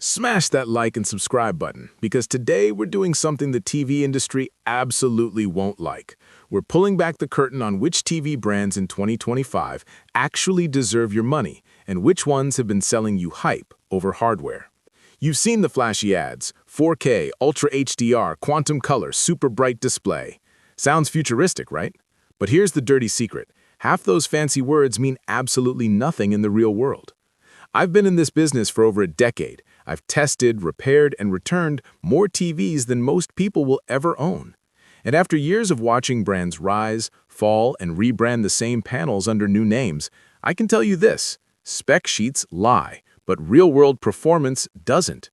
Smash that like and subscribe button, because today we're doing something the TV industry absolutely won't like. We're pulling back the curtain on which TV brands in 2025 actually deserve your money and which ones have been selling you hype over hardware. You've seen the flashy ads: 4K, Ultra HDR, Quantum Color, super bright display. Sounds futuristic, right? But here's the dirty secret. Half those fancy words mean absolutely nothing in the real world. I've been in this business for over a decade. I've tested, repaired, and returned more TVs than most people will ever own. And after years of watching brands rise, fall, and rebrand the same panels under new names, I can tell you this: spec sheets lie, but real-world performance doesn't.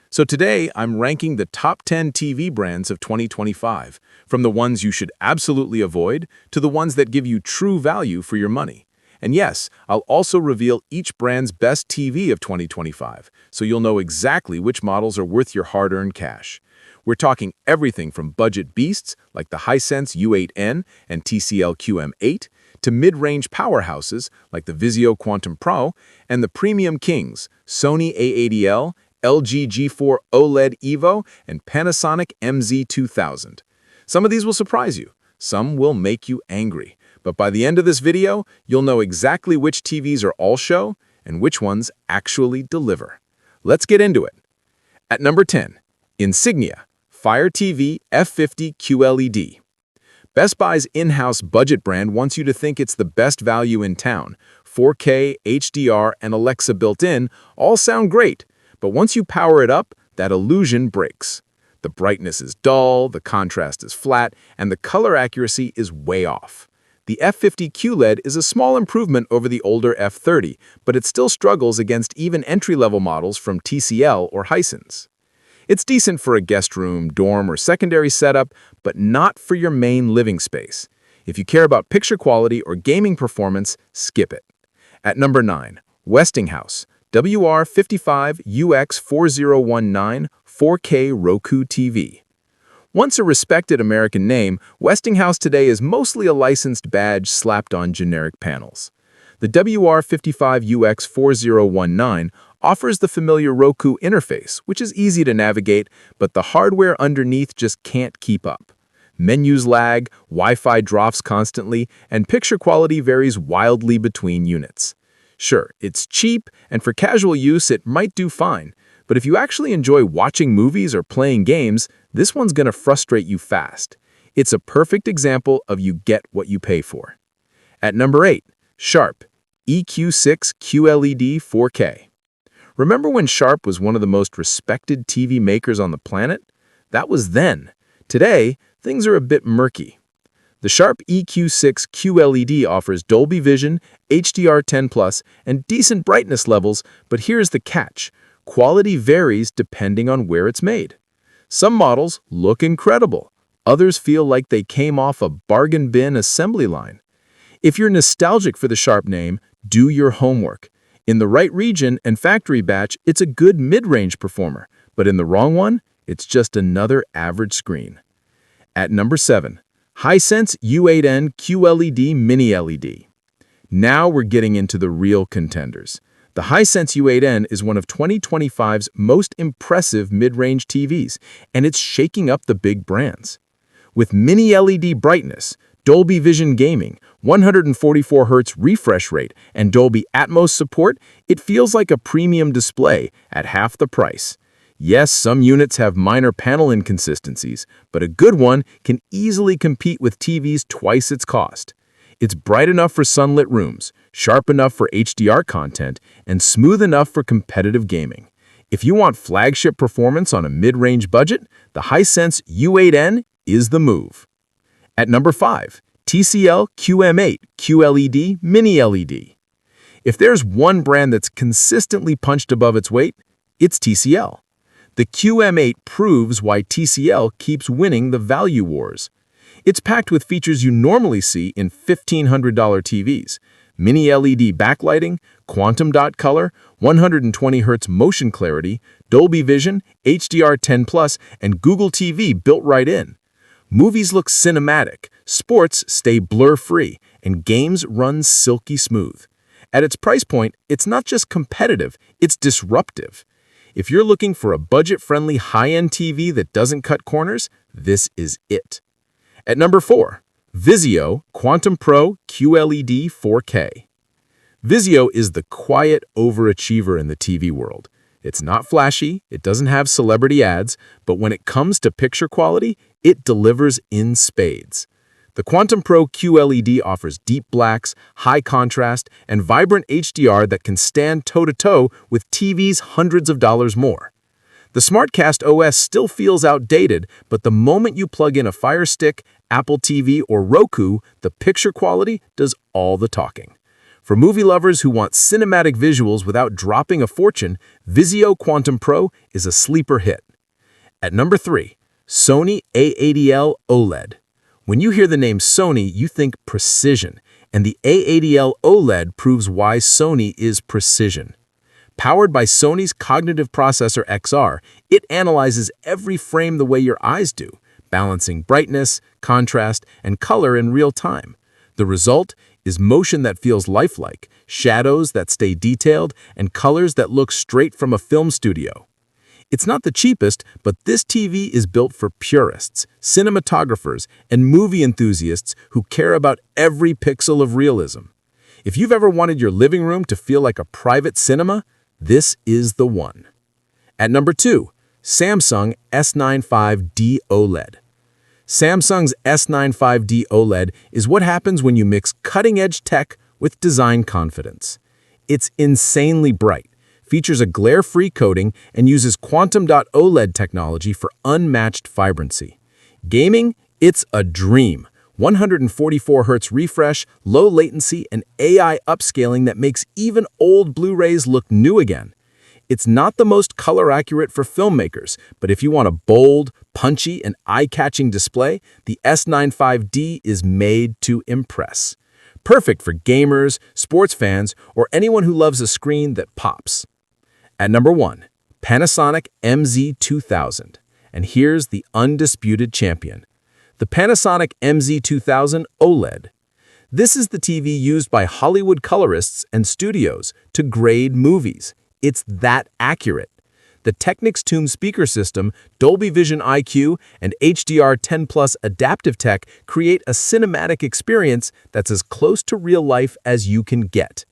So today, I'm ranking the top 10 TV brands of 2025, from the ones you should absolutely avoid to the ones that give you true value for your money. And yes, I'll also reveal each brand's best TV of 2025, so you'll know exactly which models are worth your hard-earned cash. We're talking everything from budget beasts like the Hisense U8N and TCL QM8 to mid-range powerhouses like the Vizio Quantum Pro and the premium kings, Sony A80L, LG G4 OLED Evo, and Panasonic MZ2000. Some of these will surprise you, some will make you angry. But by the end of this video, you'll know exactly which TVs are all show and which ones actually deliver. Let's get into it. At number 10, Insignia Fire TV F50 QLED. Best Buy's in-house budget brand wants you to think it's the best value in town. 4K, HDR, and Alexa built-in all sound great, but once you power it up, that illusion breaks. The brightness is dull, the contrast is flat, and the color accuracy is way off. The F50 QLED is a small improvement over the older F30, but it still struggles against even entry-level models from TCL or Hisense. It's decent for a guest room, dorm, or secondary setup, but not for your main living space. If you care about picture quality or gaming performance, skip it. At number 9, Westinghouse WR55UX4019 4K Roku TV. Once a respected American name, Westinghouse today is mostly a licensed badge slapped on generic panels. The WR55UX4019 offers the familiar Roku interface, which is easy to navigate, but the hardware underneath just can't keep up. Menus lag, Wi-Fi drops constantly, and picture quality varies wildly between units. Sure, it's cheap, and for casual use it might do fine, but if you actually enjoy watching movies or playing games, this one's gonna frustrate you fast. It's a perfect example of you get what you pay for. At number 8, Sharp EQ6 QLED 4K. Remember when Sharp was one of the most respected TV makers on the planet? That was then. Today, things are a bit murky. The Sharp EQ6 QLED offers Dolby Vision, HDR 10+, and decent brightness levels, but here's the catch: quality varies depending on where it's made. Some models look incredible. Others feel like they came off a bargain bin assembly line. If you're nostalgic for the Sharp name, do your homework. In the right region and factory batch, it's a good mid-range performer, but in the wrong one, it's just another average screen. At number 7, Hisense U8N QLED Mini LED. Now we're getting into the real contenders. The Hisense U8N is one of 2025's most impressive mid-range TVs, and it's shaking up the big brands. With Mini LED brightness, Dolby Vision gaming, 144Hz refresh rate, and Dolby Atmos support, it feels like a premium display at half the price. Yes, some units have minor panel inconsistencies, but a good one can easily compete with TVs twice its cost. It's bright enough for sunlit rooms, sharp enough for HDR content, and smooth enough for competitive gaming. If you want flagship performance on a mid-range budget, the Hisense U8N is the move. At number 5, TCL QM8 QLED Mini LED. If there's one brand that's consistently punched above its weight, it's TCL. The QM8 proves why TCL keeps winning the value wars. It's packed with features you normally see in $1,500 TVs: Mini LED backlighting, quantum dot color, 120Hz motion clarity, Dolby Vision, HDR 10+, and Google TV built right in. Movies look cinematic, sports stay blur-free, and games run silky smooth. At its price point, it's not just competitive, it's disruptive. If you're looking for a budget-friendly high-end TV that doesn't cut corners, this is it. At number 4, Vizio Quantum Pro QLED 4K. Vizio is the quiet overachiever in the TV world. It's not flashy, it doesn't have celebrity ads, but when it comes to picture quality, it delivers in spades. The Quantum Pro QLED offers deep blacks, high contrast, and vibrant HDR that can stand toe-to-toe with TVs hundreds of dollars more. The SmartCast OS still feels outdated, but the moment you plug in a Fire Stick, Apple TV, or Roku, the picture quality does all the talking. For movie lovers who want cinematic visuals without dropping a fortune, Vizio Quantum Pro is a sleeper hit. At number 3, Sony A80L OLED. When you hear the name Sony, you think precision, and the A80L OLED proves why Sony is precision. Powered by Sony's cognitive processor XR, it analyzes every frame the way your eyes do, balancing brightness, contrast, and color in real time. The result is motion that feels lifelike, shadows that stay detailed, and colors that look straight from a film studio. It's not the cheapest, but this TV is built for purists, cinematographers, and movie enthusiasts who care about every pixel of realism. If you've ever wanted your living room to feel like a private cinema, this is the one. At number 2, Samsung S95D OLED. Samsung's S95D OLED is what happens when you mix cutting-edge tech with design confidence. It's insanely bright, features a glare-free coating, and uses Quantum OLED technology for unmatched vibrancy. Gaming? It's a dream. 144 Hz refresh, low latency, and AI upscaling that makes even old Blu-rays look new again. It's not the most color-accurate for filmmakers, but if you want a bold, punchy, and eye-catching display, the S95D is made to impress. Perfect for gamers, sports fans, or anyone who loves a screen that pops. At number 1, Panasonic MZ2000. And here's the undisputed champion, the Panasonic MZ2000 OLED. This is the TV used by Hollywood colorists and studios to grade movies. It's that accurate. The Technics Tomb speaker system, Dolby Vision IQ, and HDR 10 Plus adaptive tech create a cinematic experience that's as close to real life as you can get.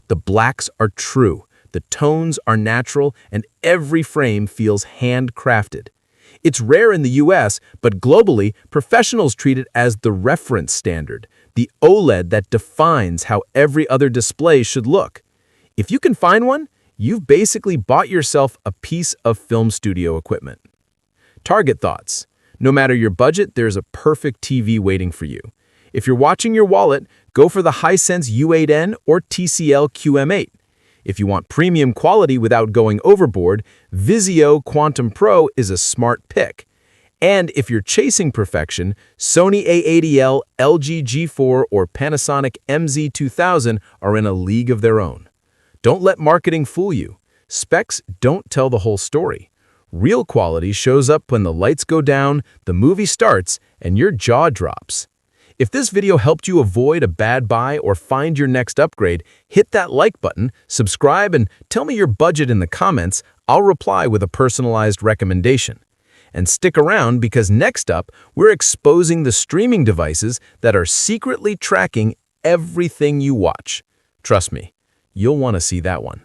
The blacks are true, the tones are natural, and every frame feels handcrafted. It's rare in the US, but globally, professionals treat it as the reference standard, the OLED that defines how every other display should look. If you can find one, you've basically bought yourself a piece of film studio equipment. Target thoughts. No matter your budget, there's a perfect TV waiting for you. If you're watching your wallet, go for the Hisense U8N or TCL QM8. If you want premium quality without going overboard, Vizio Quantum Pro is a smart pick. And if you're chasing perfection, Sony A80L, LG G4, or Panasonic MZ2000 are in a league of their own. Don't let marketing fool you. Specs don't tell the whole story. Real quality shows up when the lights go down, the movie starts, and your jaw drops. If this video helped you avoid a bad buy or find your next upgrade, hit that like button, subscribe, and tell me your budget in the comments. I'll reply with a personalized recommendation. And stick around because next up, we're exposing the streaming devices that are secretly tracking everything you watch. Trust me, you'll want to see that one.